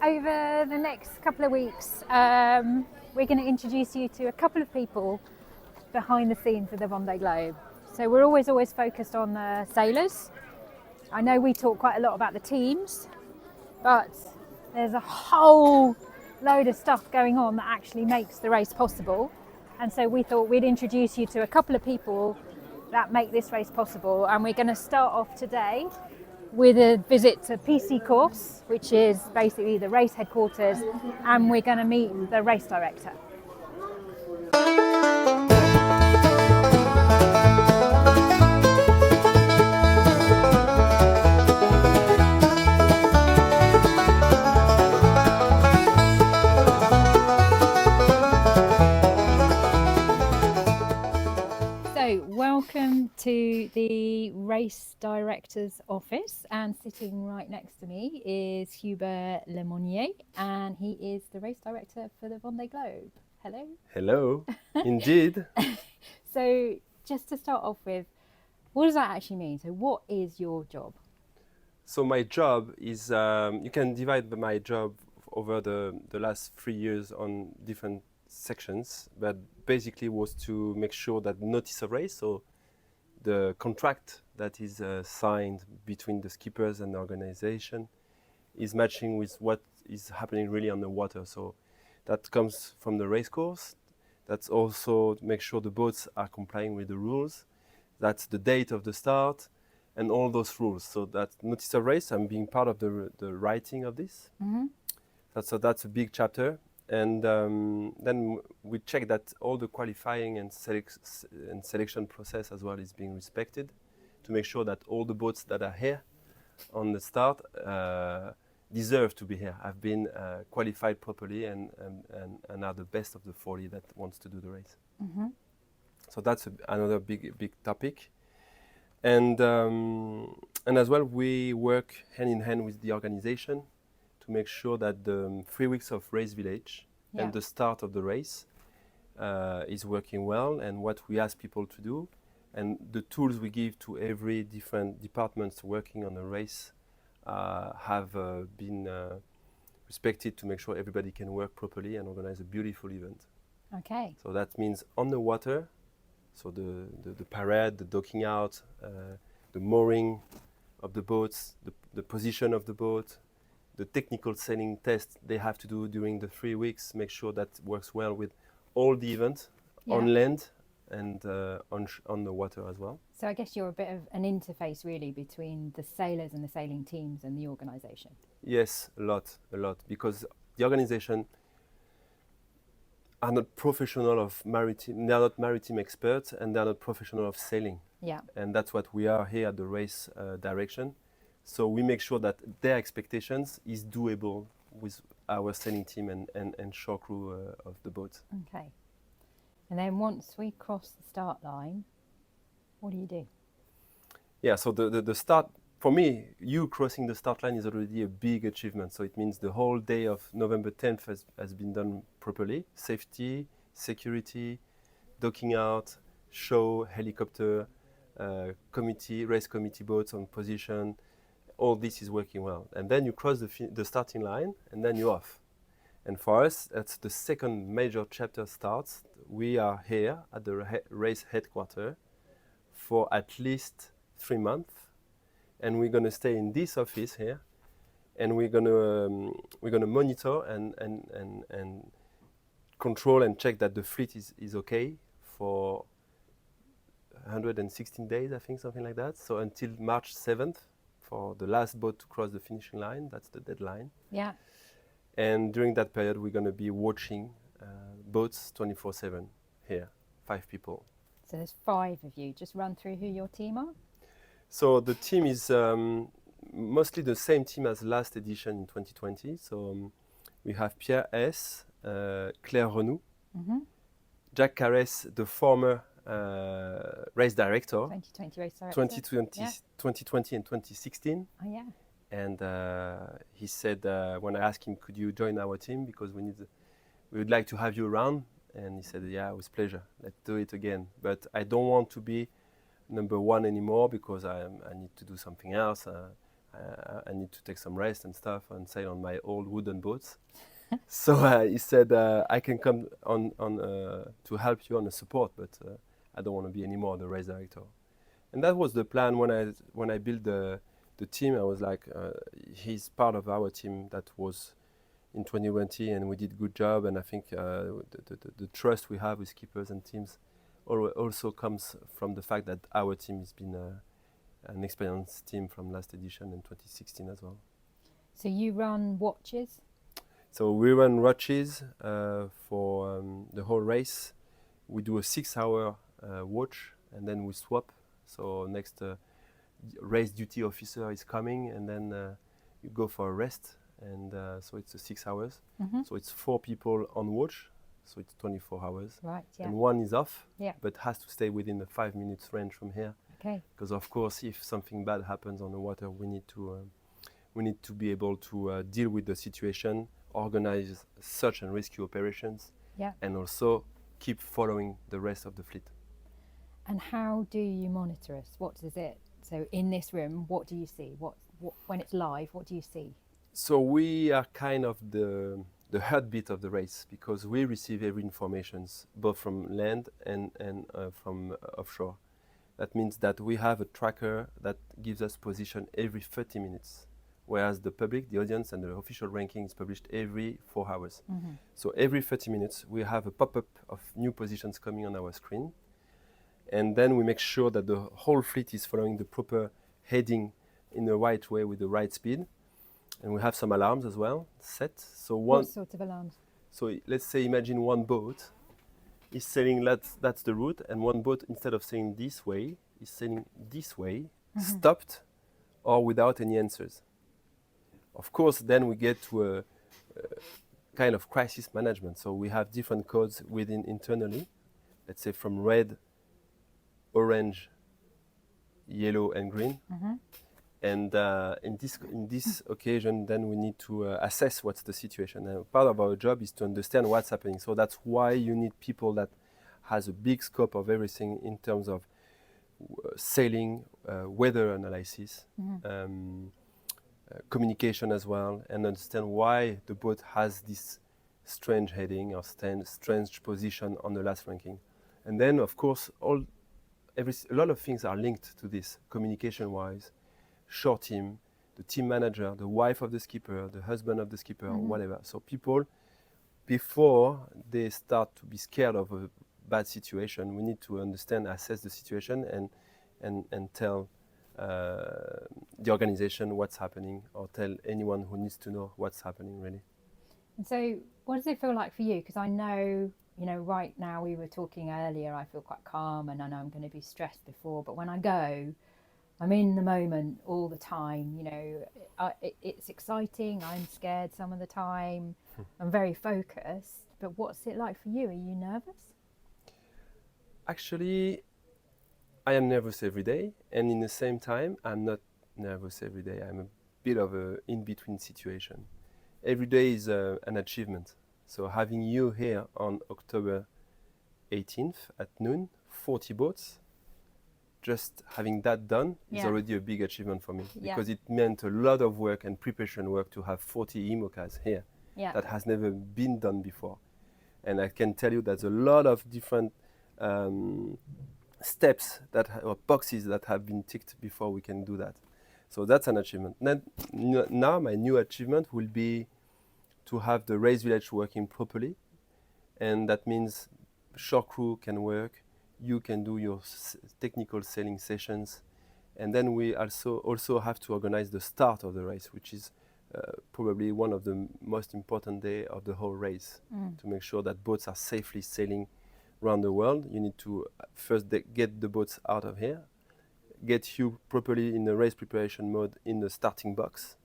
Over the next couple of weeks, we're going to introduce you to a couple of people behind the scenes of the Vendée Globe. So we're always focused on the sailors. I know we talk quite a lot about the teams, but there's a whole load of stuff going on that actually makes the race possible. And so we thought we'd introduce you to a couple of people that make this race possible. And we're going to start off today with a visit to PC course, which is basically the race headquarters, and we're going to meet the race director. So, welcome to the race director's office, and sitting right next to me is Hubert Lemonnier, and he is the race director for the Vendée Globe. Hello. Hello, indeed. So, just to start off with, what does that actually mean? So, what is your job? So my job is, you can divide my job over the last 3 years on different sections, but basically was to make sure that notice of race, so the contract that is signed between the skippers and the organization, is matching with what is happening really on the water. So that comes from the race course. That's also to make sure the boats are complying with the rules. That's the date of the start and all those rules. So that notice of race, I'm being part of the writing of this. Mm-hmm. So that's a big chapter. And then we check that all the qualifying and selection process as well is being respected, to make sure that all the boats that are here on the start deserve to be here, have been qualified properly and are the best of the 40 that wants to do the race. Mm-hmm. So that's another big topic. And as well, we work hand in hand with the organization to make sure that the 3 weeks of race village and the start of the race is working well, and what we ask people to do, and the tools we give to every different departments working on the race have been respected to make sure everybody can work properly and organize a beautiful event. Okay. So that means on the water, so the parade, the docking out, the mooring of the boats, the position of the boat, the technical sailing test they have to do during the 3 weeks, make sure that works well with all the events on land and on the water as well. So I guess you're a bit of an interface really between the sailors and the sailing teams and the organisation. Yes, a lot, because the organization are not professional of maritime, they are not maritime experts, and they are not professional of sailing. Yeah. And that's what we are here at the race direction. So we make sure that their expectations is doable with our sailing team and shore crew of the boat. Okay. And then once we cross the start line, what do you do? Yeah, so the start, for me, you crossing the start line is already a big achievement. So it means the whole day of November 10th has been done properly. Safety, security, docking out, show, helicopter, race committee boats on position. All this is working well. And then you cross the starting line, and then you're off. And for us, that's the second major chapter starts. We are here at the race headquarters for at least 3 months. And we're going to stay in this office here, and we're going to monitor and control and check that the fleet is okay for 116 days, I think, something like that. So until March 7th, for the last boat to cross the finishing line, that's the deadline. Yeah. And during that period, we're going to be watching boats 24/7 here, 5 people. So there's 5 of you. Just run through who your team are. So the team is mostly the same team as last edition in 2020. So we have Pierre S., Claire Renou, Jack Carres, the former race director, 2020 race director. 2020 and 2016. Oh yeah. And he said, when I asked him, could you join our team, because we would like to have you around. And he said, yeah, with pleasure, let's do it again. But I don't want to be number 1 anymore, because I need to do something else. I need to take some rest and stuff and sail on my old wooden boats. So he said, I can come on to help you on the support, but I don't want to be anymore the race director. And that was the plan when I built the team. I was like, he's part of our team that was in 2020, and we did good job. And I think the trust we have with keepers and teams also comes from the fact that our team has been an experienced team from last edition in 2016 as well. So you run watches? So we run watches for the whole race. We do a 6-hour watch, and then we swap. So next race duty officer is coming, and then you go for a rest, and so it's 6 hours. Mm-hmm. So it's 4 people on watch, so it's 24 hours. Right, yeah. And one is off, Yeah. but has to stay within the 5 minutes range from here. Okay. Because of course, if something bad happens on the water, we need to be able to deal with the situation, organize search and rescue operations, Yeah. and also keep following the rest of the fleet. And how do you monitor us? What is it? So in this room, what do you see? What when it's live, what do you see? So we are kind of the heartbeat of the race, because we receive every information both from land and from offshore. That means that we have a tracker that gives us position every 30 minutes, whereas the public, the audience, and the official ranking is published every 4 hours. Mm-hmm. So every 30 minutes, we have a pop-up of new positions coming on our screen. And then we make sure that the whole fleet is following the proper heading in the right way with the right speed. And we have some alarms as well set. So What sort of alarms? So let's say, imagine one boat is sailing, that's the route, and one boat, instead of sailing this way, is sailing this way, stopped, or without any answers. Of course, then we get to a kind of crisis management. So we have different codes within internally, let's say from red, orange, yellow, and green. Mm-hmm. And in this occasion, then we need to assess what's the situation. And part of our job is to understand what's happening. So that's why you need people that has a big scope of everything in terms of sailing, weather analysis, communication as well, and understand why the boat has this strange heading or strange position on the last ranking. And then, of course, a lot of things are linked to this, communication-wise. Shore team, the team manager, the wife of the skipper, the husband of the skipper, or whatever. So people, before they start to be scared of a bad situation, we need to understand, assess the situation, and tell the organization what's happening, or tell anyone who needs to know what's happening, really. And so what does it feel like for you? Because I know, right now, we were talking earlier, I feel quite calm, and I know I'm going to be stressed before, but when I go, I'm in the moment all the time. It's exciting. I'm scared some of the time. I'm very focused. But what's it like for you? Are you nervous? Actually, I am nervous every day, and in the same time, I'm not nervous every day. I'm a bit of an in-between situation. Every day is an achievement. So having you here on October 18th at noon, 40 boats, just having that done is already a big achievement for me, because it meant a lot of work and preparation work to have 40 IMOCAs here. That has never been done before. And I can tell you there's a lot of different steps or boxes that have been ticked before we can do that. So that's an achievement. Now my new achievement will be to have the race village working properly. And that means shore crew can work, you can do your technical sailing sessions, and then we also have to organize the start of the race, which is probably one of the most important day of the whole race, to make sure that boats are safely sailing around the world. You need to first get the boats out of here, get you properly in the race preparation mode in the starting box,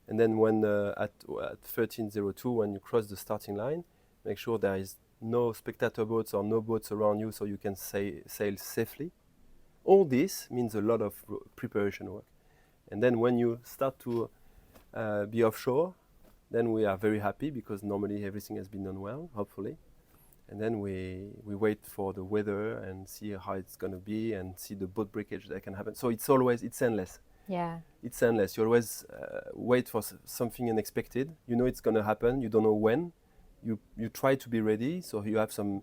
and then when at 13:02, when you cross the starting line, make sure there is no spectator boats or no boats around you, so you can sail safely. All this means a lot of preparation work. And then when you start to be offshore, then we are very happy, because normally everything has been done well, hopefully. And then we wait for the weather and see how it's going to be, and see the boat breakage that can happen. So it's endless. Yeah. It's endless. You always wait for something unexpected. You know it's going to happen. You don't know when. You try to be ready, so you have some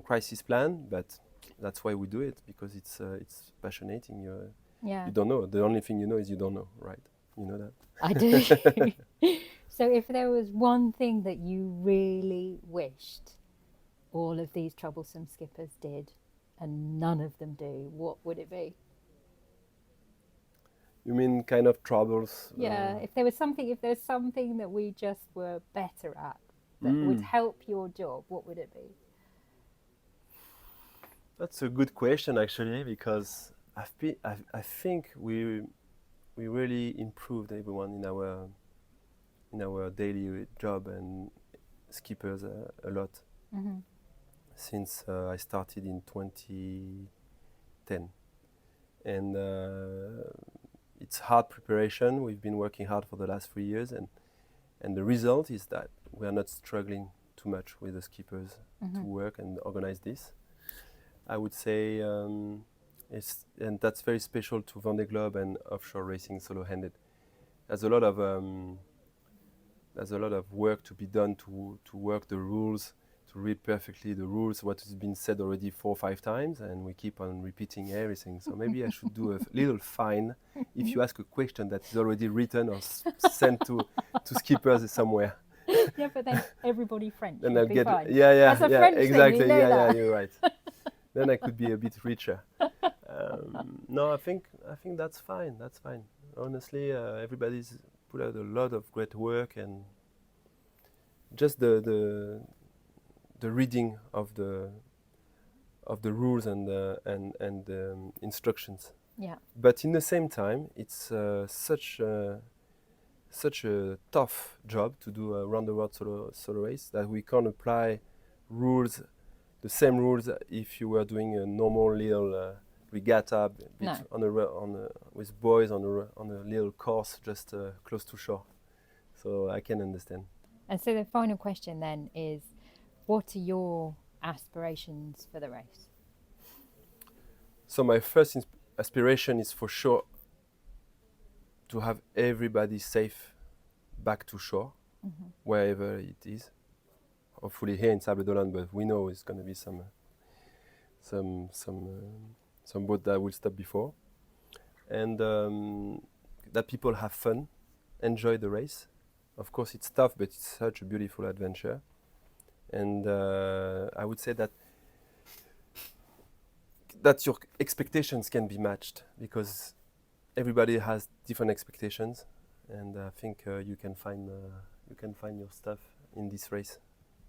crisis plan. But that's why we do it, because it's passionating. Yeah. You don't know. The only thing you know is you don't know, right? You know that. I do. So if there was one thing that you really wished all of these troublesome skippers did and none of them do, what would it be? You mean kind of troubles? Yeah, if there's something that we just were better at that would help your job, what would it be? That's a good question, actually, because I think we really improved everyone in our daily job and skippers a lot Mm-hmm. since I started in 2010, and it's hard preparation. We've been working hard for the last 3 years, and the result is that we are not struggling too much with the skippers to work and organize this. I would say, and that's very special to Vendée Globe and offshore racing solo-handed. There's a lot of work to be done to work the rules, to read perfectly the rules, what has been said already 4 or 5 times, and we keep on repeating everything. So maybe I should do a little fine if you ask a question that is already written or sent to skippers somewhere. Yeah, but then everybody French Then would I'll be get fine. yeah That's a French thing, exactly you know that. you're right. Then I could be a bit richer. No, I think that's fine. That's fine. Honestly, everybody's put out a lot of great work, and just the reading of the rules and the instructions. Yeah. But in the same time, it's such a tough job to do a round the world solo race that we can't apply rules, the same rules if you were doing a normal little regatta with boys on a little course just close to shore. So I can understand. And so the final question then is, what are your aspirations for the race? So my first aspiration is for sure to have everybody safe back to shore, wherever it is. Hopefully here in Sable d'Olonne, but we know it's going to be some boat that will stop before, and that people have fun, enjoy the race. Of course, it's tough, but it's such a beautiful adventure, and I would say that your expectations can be matched, because everybody has different expectations, and I think you can find your stuff in this race.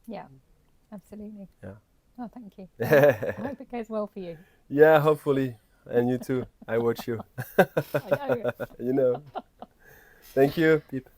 Yeah, absolutely. Yeah. Oh, thank you. I hope it goes well for you. Yeah, hopefully, and you too. I watch you. I know. You know. Thank you, Pip.